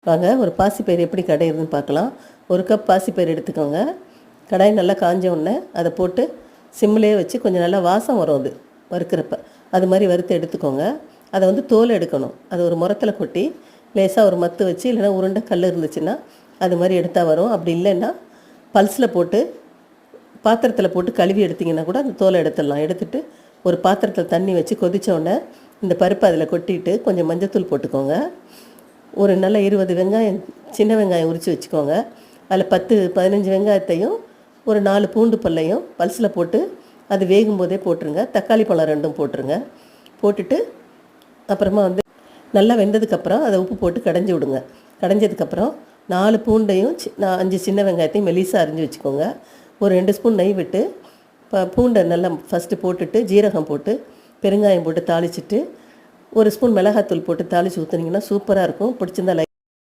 வாங்க ஒரு பாசிப்பயிறு எப்படி கடையிறதுன்னு பார்க்கலாம். ஒரு கப் பாசிப்பயிறு எடுத்துக்கோங்க. கடாய் நல்லா காஞ்ச உடனே அதை போட்டு சிம்மிலே வச்சு கொஞ்சம் நல்லா வாசம் வரும் அது வறுக்கிறப்ப. அது மாதிரி வறுத்து எடுத்துக்கோங்க. அதை வந்து தோல் எடுக்கணும். அது ஒரு முறத்தில் கொட்டி லேசாக ஒரு மத்து வச்சு இல்லைன்னா உருண்டை கல் இருந்துச்சுன்னா அது மாதிரி எடுத்தால் வரும். அப்படி இல்லைன்னா பல்ஸில் போட்டு பாத்திரத்தில் போட்டு கழுவி எடுத்திங்கன்னா கூட அந்த தோலை எடுத்துடலாம். எடுத்துகிட்டு ஒரு பாத்திரத்தில் தண்ணி வச்சு கொதித்த உடனே இந்த பருப்பை அதில் கொட்டிட்டு கொஞ்சம் மஞ்சத்தூள் போட்டுக்கோங்க. ஒரு நல்ல 20 வெங்காயம் சின்ன வெங்காயம் உரித்து வச்சுக்கோங்க. அதில் 10-15 வெங்காயத்தையும் ஒரு 4 பூண்டு பல்லையும் பல்ஸில் போட்டு அது வேகும் போதே போட்டுருங்க. தக்காளி பழம் 2 போட்டுருங்க. போட்டுட்டு அப்புறமா வந்து நல்லா வெந்ததுக்கப்புறம் அதை உப்பு போட்டு கடைஞ்சி விடுங்க. கடைஞ்சதுக்கப்புறம் 4 பூண்டையும் 5 சின்ன வெங்காயத்தையும் மெலிசாக அரிஞ்சு வச்சுக்கோங்க. ஒரு 2 ஸ்பூன் நெய் விட்டு பூண்டை நல்லா ஃபஸ்ட்டு போட்டுட்டு ஜீரகம் போட்டு பெருங்காயம் போட்டு தாளிச்சிட்டு 1 ஸ்பூன் மிளகாத்தூள் போட்டு தாளித்து ஊற்றுனீங்கன்னா சூப்பராக இருக்கும். பிடிச்சிருந்தா